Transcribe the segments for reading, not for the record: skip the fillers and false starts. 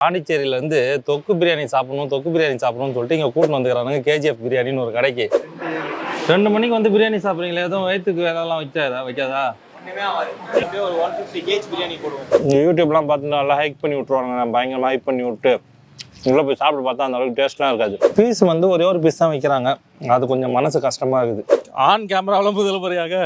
பாண்டிச்சேரியிலேருந்து தொக்கு பிரியாணி சாப்பிடணும்னு சொல்லிட்டு இங்கே கூட்டின்னு வந்துக்கிறானுங்க கேஜிஎஃப் பிரியாணின்னு ஒரு கடைக்கு. 2 மணிக்கு வந்து பிரியாணி சாப்பிட்றீங்களா? எதுவும் வயிற்றுக்கு வேலைலாம் வைக்காதா? ஒரு 150 கேஜ் பிரியாணி போடுவோம். யூடியூப்லாம் பார்த்து நல்லா ஹைக் பண்ணி விட்ருவாங்க, பயங்கரமாக ஹைக் பண்ணி விட்டு உள்ளே போய் சாப்பிட்டு பார்த்தா அந்த அளவுக்கு டேஸ்ட்லாம் இருக்காது. பீஸ் வந்து ஒரே ஒரு பீஸ் தான் வைக்கிறாங்க, அது கொஞ்சம் மனசு கஷ்டமாக இருக்குது. ஆன் கேமராவில் முதல் முறையாக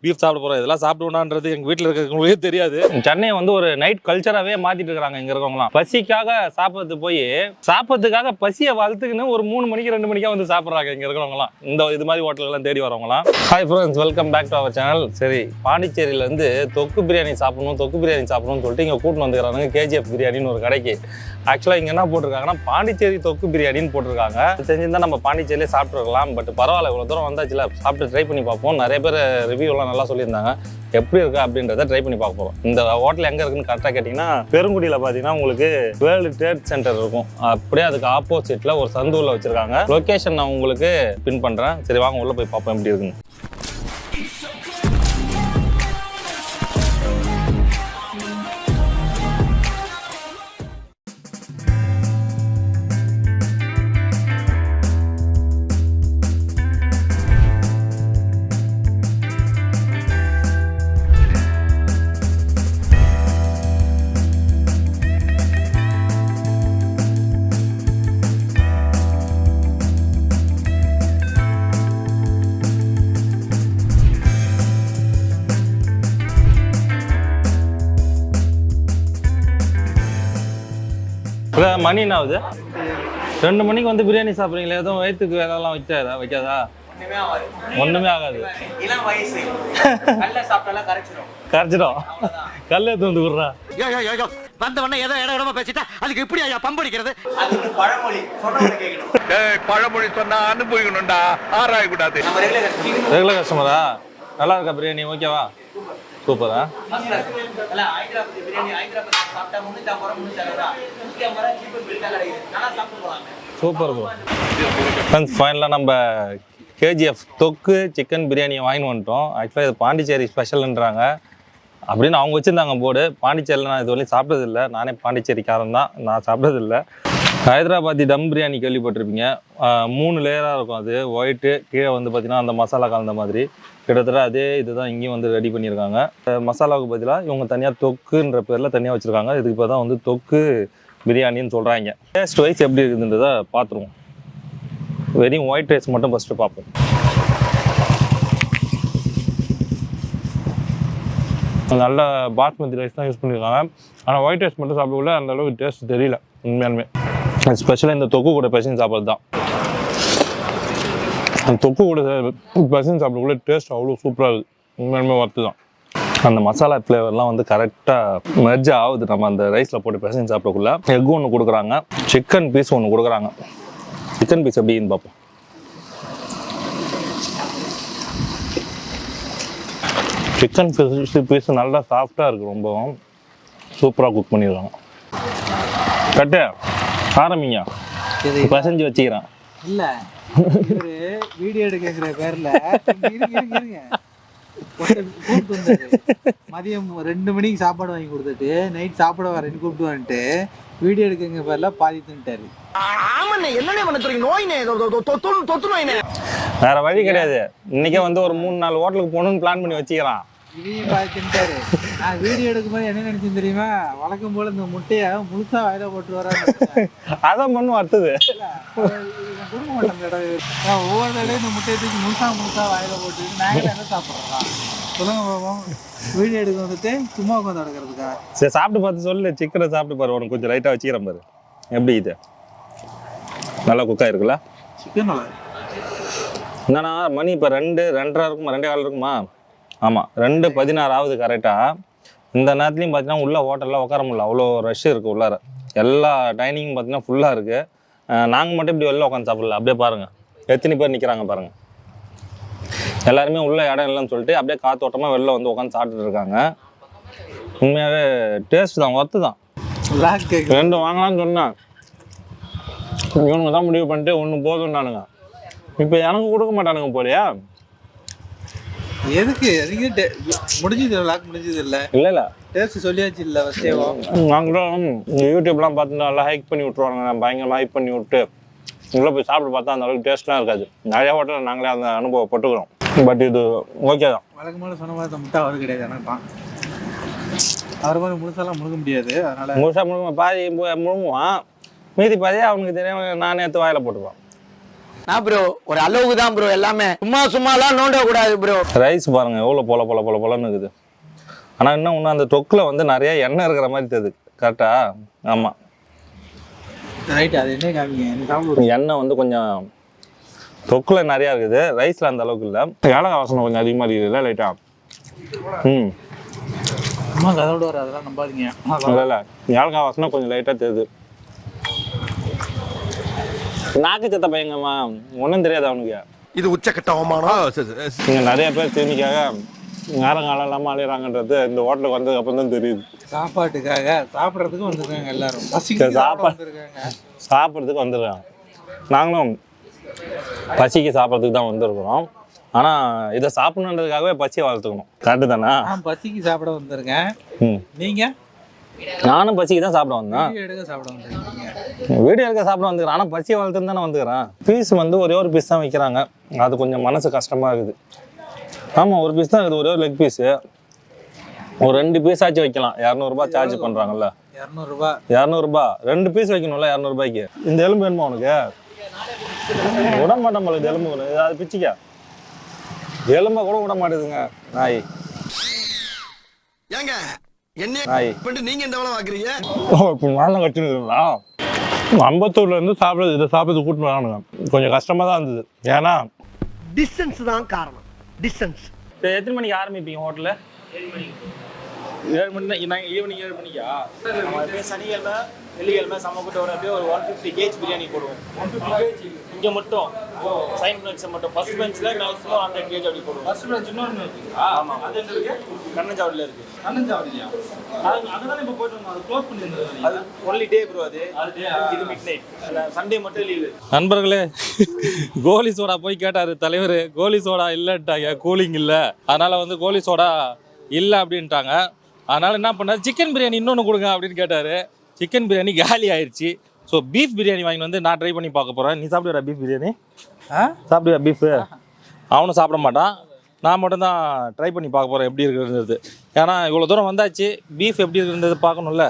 பீஃப் சாப்பிட போகிறோம். இதெல்லாம் சாப்பிடுவோம்ன்றது எங்கள் வீட்டில் இருக்கிறவங்களுக்கே தெரியாது. சென்னையை வந்து ஒரு நைட் கல்ச்சராகவே மாற்றிட்டு இருக்கிறாங்க இங்கே இருக்கவங்களாம். பசிக்காக சாப்பிட்றதுக்காக பசியை வளர்த்துக்குன்னு ஒரு 3 மணிக்கு 2 மணிக்காக வந்து சாப்பிட்றாங்க இங்கே இருக்கிறவங்களாம். இது மாதிரி ஹோட்டல்கள்லாம் தேடி வரவங்களாம். Hi friends, welcome back to our channel. சரி, பாண்டிச்சேரியிலேருந்து தொக்கு பிரியாணி சாப்பிடணும்னு சொல்லிட்டு இங்கே கூட்டின்னு வந்துக்கிறாங்க கேஜிஎஃப் பிரியாணின்னு ஒரு கடைக்கு. ஆக்சுவலாக இங்கே என்ன போட்டிருக்காங்கன்னா பாண்டிச்சேரி தொக்கு பிரியாணின்னு போட்டிருக்காங்க. தெரிஞ்சிருந்தால் நம்ம பாண்டிச்சேரியிலே சாப்பிட்ருக்கலாம். பட் பரவாயில்ல, இவ்வளோ தூரம் வந்தாச்சுல, சாப்பிட்டு ட்ரை பண்ணி பார்ப்போம். நிறைய பேர் ரிவ்யூலாம் நல்லா சொல்லியிருந்தாங்க. எப்படி இருக்கு அப்படின்றத ட்ரை பண்ணி பார்க்க போகிறோம். இந்த ஹோட்டல் எங்கே இருக்குன்னு கரெக்டாக கேட்டிங்கன்னா, பெருங்குடியில் பார்த்தீங்கன்னா உங்களுக்கு வேர்ல்டு ட்ரேட் சென்டர் இருக்கும். அப்படியே அதுக்கு ஆப்போசிட்டில் ஒரு சந்தூரில் வச்சுருக்காங்க. லொக்கேஷன் நான் உங்களுக்கு பின் பண்ணுறேன். சரி, வாங்க உள்ளே போய் பார்ப்போம் எப்படி இருக்குன்னு. மணி என்ன ஆகுது? 2 மணிக்கு வந்து பிரியாணி சாப்பிட்றீங்களா? எதுவும் வயிற்றுக்கு வேலைலாம் வைக்காதா? ஒண்ணுமே ஆகாது. கரைச்சிடும். கல் எடுத்து வந்து விடுறா. பழமொழி சொன்னா அனுபவிக்கணும்டா, ஆராயக்கூடாது. ரெகுலர் கஸ்டமரா? நல்லா இருக்கா பிரியாணி? ஓகேவா? சூப்பரா? Super bro. ஃப்ரெண்ட்ஸ், ஃபைனலாக நம்ம கேஜிஎஃப் தொக்கு சிக்கன் பிரியாணியை வாங்கிட்டு வந்துட்டோம். ஆக்சுவலாக இது பாண்டிச்சேரி ஸ்பெஷல்ன்றாங்க அப்படின்னு அவங்க வச்சுருந்தாங்க போர்டு. பாண்டிச்சேரியில் நான் இது வரையும் சாப்பிட்டதில்லை. நானே பாண்டிச்சேரிக்காரன் தான், நான் சாப்பிட்டதில்லை. ஹைதராபாத்தி தம் பிரியாணி கேள்விப்பட்டிருப்பீங்க. 3 லேயராக இருக்கும். அது ஒயிட்டு, கீழே வந்து பார்த்திங்கன்னா அந்த மசாலா கலந்த மாதிரி. கிட்டத்தட்ட அதே இதுதான் இங்கேயும் வந்து ரெடி பண்ணியிருக்காங்க. மசாலாவுக்கு பதிலாக இவங்க தனியாக தொக்குன்ற பேரில் தனியாக வச்சுருக்காங்க. இதுக்கு இப்போ தான் வந்து தொக்கு பிரியாணின்னு சொல்கிறாங்க. டேஸ்ட் வைஸ் எப்படி இருக்குதுன்றதை பார்த்துருவோம். வெறும் ஒயிட் ரைஸ் மட்டும் ஃபஸ்ட்டு பார்ப்போம். நல்ல பாஸ்மதி ரைஸ் தான் யூஸ் பண்ணியிருக்காங்க. ஆனால் ஒயிட் ரைஸ் மட்டும் சாப்பிடக்குள்ள அந்த அளவுக்கு டேஸ்ட் தெரியல உண்மையாலுமே. ஸ்பெஷலாக இந்த தொக்கு கூட பசங்க சாப்பிட்றது தான். அந்த தொக்கு கூட பசங்க சாப்பிடக்குள்ள டேஸ்ட் அவ்வளோ சூப்பராக இருக்குது. உண்மையாலுமே ஒர்த்து தான். அந்த மசாலா ஃப்ளேவர்லாம் வந்து கரெக்டாக மெர்ஜ் ஆகுது நம்ம அந்த ரைஸில் போட்டு பசங்க சாப்பிடக்குள்ள. எக் ஒன்று கொடுக்குறாங்க, சிக்கன் பீஸ் ஒன்று கொடுக்குறாங்க. சிக்கன் பீஸ் எப்படின்னு பார்ப்போம். சிக்கன் பீஸ் நல்லா சாஃப்டாக இருக்குது, ரொம்பவும் சூப்பராக குக் பண்ணிடுறாங்க. கட்டு ஆரம்பிங்க, பசஞ்சு வச்சுக்கிறேன். இல்லை, வீடியோ எடுக்கிற பேரில் மதியம் 2 மணிக்கு சாப்பாடு வாங்கி கொடுத்துட்டு நைட் சாப்பிட வரேன்னு கூப்பிட்டு வந்துட்டு வீடியோ எடுக்கிற பேர்ல பாதி தின்ட்டாரு. வேற வழி கிடையாது. இன்னைக்கே வந்து ஒரு 3-4 ஹோட்டலுக்கு போகணும்னு பிளான் பண்ணி வச்சுக்கிறான். இதையும் பாதி தின்ட்டாரு. நான் வீடியோ எடுக்கும் போது என்ன நினைச்சேன் தெரியுமா? வழக்கம் போல இந்த முட்டையை முழுசா வாயில போட்டு வராங்க. அதான் பண்ணும் அடுத்தது கொடுக்க மாட்டேன். ஒவ்வொரு தடையும் இந்த முட்டையை தூக்கி முழுசா வாயில போட்டு நாங்களே என்ன சாப்பிட்றோம் சொல்லுங்க பாப்போம். வீடியோ எடுக்க வந்துட்டு சும்மா உட்காந்து எடுக்கிறதுக்கா? சரி, சாப்பிட்டு பார்த்து சொல்லு. சிக்கனை சாப்பிட்டு பாரு, உனக்கு கொஞ்சம் லைட்டாக வச்சுக்கிறேன் பாரு. எப்படி இது நல்லா குக் ஆகிருக்குல்ல? சிக்கன் நல்லா என்னன்னா மணி இப்போ 2:30 இருக்குமா, 2:15 இருக்குமா? ஆமாம், 2:16 ஆகுது கரெக்டாக. இந்த நேரத்துலையும் பார்த்தீங்கன்னா உள்ள ஹோட்டலில் உட்கார முடியல, அவ்வளோ ரஷ் இருக்குது உள்ளார. எல்லா டைனிங்கும் பார்த்தீங்கன்னா ஃபுல்லாக இருக்குது. நாங்கள் மட்டும் இப்படி வெளில உட்காந்து சாப்பிடல. அப்படியே பாருங்கள் எத்தனை பேர் நிற்கிறாங்க பாருங்கள். எல்லாருமே உள்ள இடம் இல்லைன்னு சொல்லிட்டு அப்படியே காத்தோட்டமாக வெளில வந்து உட்காந்து சாப்பிட்டுட்டு இருக்காங்க. உண்மையாகவே டேஸ்ட் தான், ஒர்த்து தான். 2 வாங்கலாம்னு சொன்னேன், இவனுங்க தான் முடிவு பண்ணிட்டு 1 போதும்னானுங்க. இப்போ எனக்கு கொடுக்க மாட்டானுங்க போலையா? எதுக்கு முடிஞ்சது? லாக் முடிஞ்சது இல்லை. இல்லை டேஸ்ட் சொல்லியாச்சு இல்லை ஃபஸ்ட்டேவோ. நாங்களும் யூடியூப்லாம் பார்த்து நல்லா ஹைக் பண்ணி விட்ருவாங்க, பயங்கரமாக ஹைக் பண்ணி விட்டு உள்ளே போய் சாப்பிட்டு பார்த்தா அந்த அளவுக்கு டேஸ்ட்லாம் இருக்காது. நிறையா ஹோட்டலில் நாங்களே அந்த அனுபவப்பட்டுக்கிறோம். பட் இது ஓகே தான். வழக்கமாக சொன்ன மாதிரி முட்டை அவர் கிடையாது. எனக்கு தான் அவர் மாதிரி முழுசாலாம் முழுக முடியாது. அதனால் முழுசாக பாதி முழுங்குவான், மீதி பாதியாக அவனுக்கு தெரியாமல் நானே எடுத்து வாயில் போட்டுக்குவான். நான் ப்ரோ ஒரு அளவுக்கு தான் ப்ரோ, எல்லாமே சும்மாலாம் நோண்ட கூடாது ப்ரோ. ரைஸ் பாருங்க எவ்வளோ பொலன்னு இருக்குது. ஆனால் இன்னும் ஒன்று அந்த தொக்கில் வந்து நிறைய எண்ணெய் இருக்கிற மாதிரி தெரியுது. கரெக்டா? ஆமாம், ரைட். அது என்ன காமிங்க, எண்ணெய் வந்து கொஞ்சம் தொக்கில் நிறையா இருக்குது, ரைஸில் அந்த அளவுக்கு இல்லை. ஏலக்காய் வாசனை கொஞ்சம் அதிகமாக இருக்குதுல்ல லைட்டாக. அம்மா கதோடு வர அதெல்லாம் நம்பாதீங்க. இல்லை ஏலக்காய் வாசனை கொஞ்சம் லைட்டாக தெரியுது. நாக்கு சத்த பையங்கம்மா ஒன்றும் தெரியாது அவனுக்கு. இது உச்சக்கட்ட அவமானம். இங்கே நிறைய பேர் தேனிக்காக நேரங்காலம் இல்லாமல் அலையிறாங்கன்றது இந்த ஹோட்டலுக்கு வந்ததுக்கு அப்புறம் தான் தெரியுது. சாப்பாட்டுக்காக சாப்பிட்றதுக்கு வந்துருக்காங்க எல்லாரும். சாப்பிட்றதுக்கு வந்துருக்காங்க. நாங்களும் பசிக்கு சாப்பிட்றதுக்கு தான் வந்திருக்கிறோம். ஆனால் இதை சாப்பிடணுன்றதுக்காகவே பசியை வளர்த்துக்கணும். கரெக்டு தானே? பசிக்கு சாப்பிட வந்திருக்கேன். நீங்கள்? நானும் பசிக்கு தான் சாப்பிட வந்தேன். வீடியோ எடுக்க சாப்பிட வந்துருக்கீங்க. வீடியோ எடுக்க சாப்பிட வந்துக்கிறேன். ஆனால் பசியை வளர்த்துன்னு தானே வந்துக்கிறேன். பீஸ் வந்து ஒரே ஒரு பீஸ் தான் வைக்கிறாங்க. அது கொஞ்சம் மனசு கஷ்டமாக இருக்குது. ஆமாம், ஒரு பீஸ் தான் இருக்குது, ஒரே ஒரு லெக் பீஸு. ஒரு 2 பீஸ் ஆச்சு வைக்கலாம். 200 ரூபாய் சார்ஜ் பண்ணுறாங்கல்ல. 200 2 பீஸ் வைக்கணும்ல 200 ரூபாய்க்கு. இந்த எலும்பு வேணுமா உனக்கு? விட மாட்டேன் போல. இது எலும்பு வேணும், அது பிச்சிக்கா. எலும்பை கூட விட மாட்டேதுங்க நாய். ஏங்க என்ன நீங்க இந்த வேலை வாக்குறீங்க? இப்போ நானும் கட்டினுங்களா? அம்பத்தூர்ல இருந்து சாப்பிட்றது இதை சாப்பிட்றது கூட்டிட்டு வரானுங்க. கொஞ்சம் கஷ்டமா தான் இருந்தது. ஏன்னா டிஸ்டன்ஸ் தான் காரணம். டிஸ்டன்ஸ். எத்தனை மணிக்கு ஆரம்பிப்பீங்க ஹோட்டலில்? 7 மணி. ஈவினிங் 7 மணிக்கா? சனிக்கிழமை வெள்ளிக்கிழமை சமக்கூட்ட ஒரு அப்படியே ஒரு 150 கேஜ் பிரியாணி போடுவோம். 150 கேஜ் இங்கே மட்டும் சைன் பெஞ்ச் மட்டும். ஃபர்ஸ்ட் பெஞ்சில் மேக்ஸிமம் 100 கேஜ் அப்படி போடுவோம். ஃபர்ஸ்ட் பெஞ்ச் இன்னொன்று இருக்குங்களா? ஆமாம், அது எங்கே இருக்குது? கண்ணஞ்சாவடியில் இருக்குது. கண்ணஞ்சாவடியா? அங்கே தானே இப்போ போய்ட்டு வந்தோம். அது க்ளோஸ் பண்ணியிருந்தது. அது ஒன்லி டே ப்ரோ. அது இது மிட் நைட். சண்டே மட்டும் லீவு. நண்பர்களே, கோலி சோடா போய் கேட்டார் தலைவர். கோலி சோடா இல்லைன்ட்டாங்க, கூலிங் இல்லை. அதனால் வந்து கோலி சோடா இல்லை அப்படின்ட்டாங்க. அதனால் என்ன பண்ணார், சிக்கன் பிரியாணி இன்னொன்று கொடுங்க அப்படின்னு கேட்டார். சிக்கன் பிரியாணி காலி ஆயிடுச்சு. ஸோ பீஃப் பிரியாணி வாங்கி வந்து நான் ட்ரை பண்ணி பார்க்க போகிறேன். நீ சாப்பிடுவா பீஃப் பிரியாணி? சாப்பிடுவா பீஃபு? அவனும் சாப்பிட மாட்டான். நான் மட்டும்தான் ட்ரை பண்ணி பார்க்க போகிறேன் எப்படி இருக்குன்றது. ஏன்னா இவ்வளோ தூரம் வந்தாச்சு, பீஃப் எப்படி இருக்குன்றது பார்க்கணும்ல.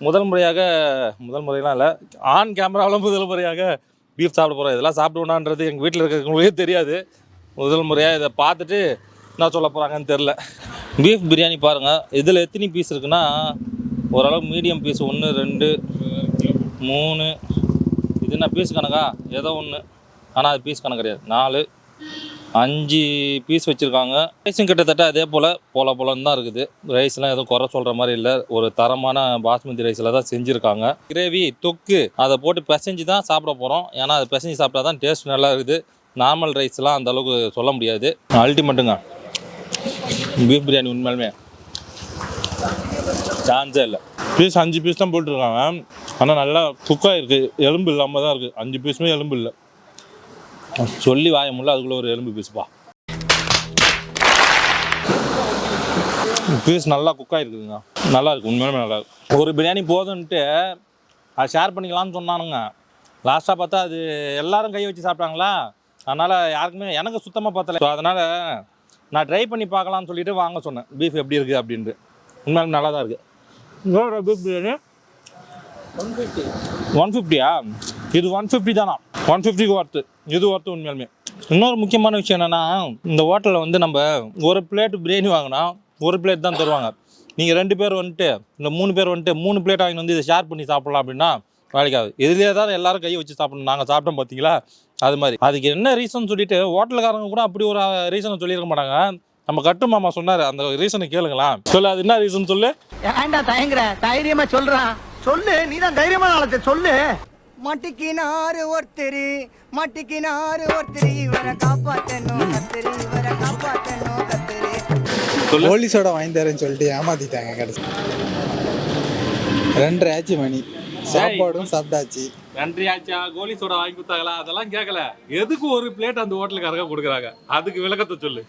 முதல் முறையெல்லாம் இல்லை, ஆன் கேமராவில் முதல் முறையாக பீஃப் சாப்பிட போகிறேன். இதெல்லாம் சாப்பிடுவேனான்றது எங்கள் வீட்டில் இருக்கிறவங்களுக்கே தெரியாது. முதல் முறையாக இதை பார்த்துட்டு என்ன சொல்ல போகிறாங்கன்னு தெரில. பீஃப் பிரியாணி பாருங்கள். இதில் எத்தனை பீஸ் இருக்குன்னா, ஓரளவு மீடியம் பீஸ் 1 2 3. இது என்ன பீஸ் கணக்கா? ஏதோ ஒன்று, ஆனால் அது பீஸ் கணக்கு கிடையாது. 4 5 பீஸ் வச்சுருக்காங்க. ரைஸும் கிட்டத்தட்ட அதே போலன்னு தான் இருக்குது. ரைஸ்லாம் எதுவும் குறை சொல்கிற மாதிரி இல்லை. ஒரு தரமான பாஸ்மதி ரைஸில் தான் செஞ்சுருக்காங்க. கிரேவி தொக்கு அதை போட்டு பிசைஞ்சு தான் சாப்பிட போகிறோம். ஏன்னா அது பிசைஞ்சு சாப்பிட்டா தான் டேஸ்ட் நல்லா இருக்குது. நார்மல் ரைஸ்லாம் அந்த அளவுக்கு சொல்ல முடியாது. அல்டிமேட்டுங்க பீஃப் பிரியாணி. உண்மையிலுமே சான்ஸே இல்லை. பீஸ் 5 பீஸ் தான் போட்டுருக்காங்க. ஆனால் நல்லா குக்காக இருக்குது. எலும்பு இல்லாமல் தான் இருக்குது. 5 பீஸுமே எலும்பு இல்லை. சொல்லி வாய முடியல, அதுக்குள்ளே ஒரு எலும்பு பீஸ்ப்பா. பீஸ் நல்லா குக்காக இருக்குதுங்க. நல்லா இருக்குது, உண்மையுமே நல்லா இருக்குது. ஒரு பிரியாணி போதுன்ட்டு அதை ஷேர் பண்ணிக்கலாம்னு சொன்னானுங்க. லாஸ்ட்டாக பார்த்தா அது எல்லோரும் கை வச்சு சாப்பிட்டாங்களா, அதனால் யாருக்குமே எனக்கு சுத்தமாக பார்த்தல. ஸோ அதனால் நான் ட்ரை பண்ணி பார்க்கலான்னு சொல்லிட்டு வாங்க சொன்னேன் பீஃப் எப்படி இருக்குது அப்படின்ட்டு. உண்மையிலும் நல்லா தான் இருக்குது. பீஃப் பிரியாணி 150யா? இது 150 தானா? 150க்கு ஒர்த்து. இது ஒர்த்து உண்மையிலுமே. இன்னொரு முக்கியமான விஷயம் என்னென்னா, இந்த ஹோட்டலில் வந்து நம்ம ஒரு பிளேட் பிரியாணி வாங்கினா ஒரு பிளேட் தான் தருவாங்க. நீங்கள் 2 பேர் வந்துட்டு இல்லை 3 பேர் வந்துட்டு 3 பிளேட் வாங்கி வந்து இதை ஷேர் பண்ணி சாப்பிட்லாம் அப்படின்னா வேலைக்காது. இதுலேயே தான் எல்லோரும் கையை வச்சு சாப்பிடணும். நாங்கள் சாப்பிட்டோம் பார்த்தீங்களா, அது மாதிரி. அதுக்கு என்ன ரீசன் சொல்லிட்டு ஹோட்டலுக்காரங்க கூட அப்படி ஒரு ரீசனை சொல்லியிருக்க மாட்டாங்க. நம்ம கட்டு மாமா சொன்னார், அந்த ரீசனை கேளுங்களா. சொல்லு, அது என்ன ரீசன் சொல்லு. ஏன்டா தயங்குற? தைரியமா சொல்றான். சொல்லு, நீ தான் தைரியமான ஆளத்தை சொல்லு. மட்டிக்கினாரு ஒருத்தர் இவரை காப்பாத்தணும் கத்திரி, இவரை காப்பாத்தணும் கத்திரி. போலீஸோட வாங்கி தரேன்னு சொல்லிட்டு ஏமாத்திட்டாங்க. கடைசி 2 ஆச்சு மணி. சாப்பாடும் சாப்பிட்டாச்சு. 2 ஆச்சா? கோலி சோடா வாங்கி கொடுத்தாங்களா? அதெல்லாம் கேட்கல. எதுக்கு ஒரு பிளேட் அந்த ஹோட்டலுக்காரங்க கொடுக்குறாங்க? அதுக்கு விளக்கத்தை சொல்லு.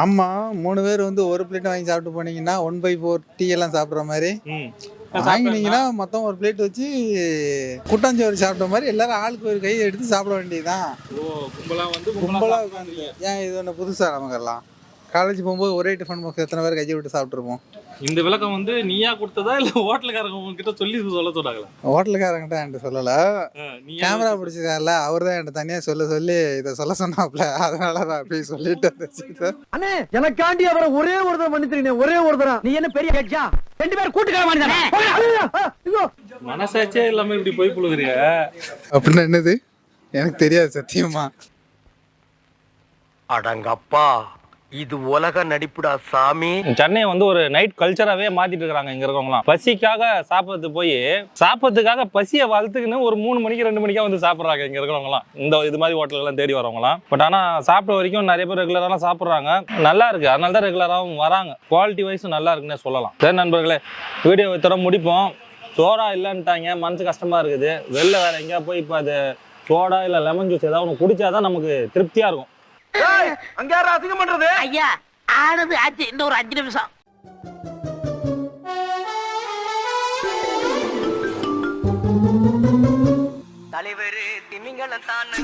ஆமாம் 3 பேர் வந்து ஒரு பிளேட் வாங்கி சாப்பிட்டு போனீங்கன்னா 1/4 டீ எல்லாம் சாப்பிட்ற மாதிரி வாங்கினீங்கன்னா மொத்தம் ஒரு பிளேட் வச்சு கூட்டாஞ்சோறு சாப்பிட்ட மாதிரி எல்லாரும் ஆளுக்கு ஒரு கை எடுத்து சாப்பிட வேண்டியதுதான். கும்பலாக உட்காந்து ஏன் இது ஒன்று புதுசாக நமக்கெல்லாம் காலேஜ் போகும்போது ஒரே டிஃபன் பாக்ஸ் எத்தனை பேர் கையை விட்டு சாப்பிட்ருப்போம். இந்த விளக்கம் வந்து நீயா கொடுத்ததா இல்லை ஹோட்டலுக்காரங்க உங்ககிட்ட சொல்ல சொன்னாங்களா? ஹோட்டலுக்காரங்கிட்ட என்கிட்ட சொல்லலை, கேமரா பிடிச்சிருக்காருல அவர் தான் என்கிட்ட தனியாக சொல்லி இதை சொல்ல சொன்னாப்ல, அதனால தான் அப்படி சொல்லிட்டு வந்துச்சு. அண்ணே எனக்காண்டி அவரை ஒரே ஒரு தடவை மன்னிச்சிருக்கேன், ஒரே ஒரு தடவை. நீ என்ன பெரிய கேட்சா 2 பேர் கூட்டுக்கிற மாதிரி மனசாச்சே இல்லாம இப்படி போய் புழுகுறிய அப்படின்னா என்னது எனக்கு தெரியாது சத்தியமா. அடங்கப்பா இது உலக நடிப்புடா சாமி. சென்னையை வந்து ஒரு நைட் கல்ச்சராகவே மாத்திட்டு இருக்காங்க இங்க இருக்கவங்களாம். பசிக்காக சாப்பிட்றதுக்காக பசியை வளர்த்துக்குன்னு ஒரு 3 மணிக்கு 2 மணிக்கா வந்து சாப்பிட்றாங்க இங்க இருக்கிறவங்களாம். இது மாதிரி ஹோட்டல்கள்லாம் தேடி வரவங்களாம். பட் ஆனால் சாப்பிட்ட வரைக்கும் நிறைய பேர் ரெகுலராக சாப்பிட்றாங்க, நல்லா இருக்கு, அதனால தான் ரெகுலராகவும் வராங்க. குவாலிட்டி வைஸும் நல்லா இருக்குன்னே சொல்லலாம். சரி நண்பர்களே, வீடியோ வித்தோட முடிப்போம். சோடா இல்லைன்ட்டாங்க, மனசு கஷ்டமா இருக்குது. வெளில வேற எங்கேயா போய் இப்போ அது சோடா இல்லை லெமன் ஜூஸ் ஏதாவது ஒன்று குடிச்சாதான் நமக்கு திருப்தியா இருக்கும். அங்க யாரா அதிகம் பண்றது? ஐயா ஆனது ஆச்சு, இந்த ஒரு 5 நிமிஷம். தலைவர் திமிங்கலம் தானோ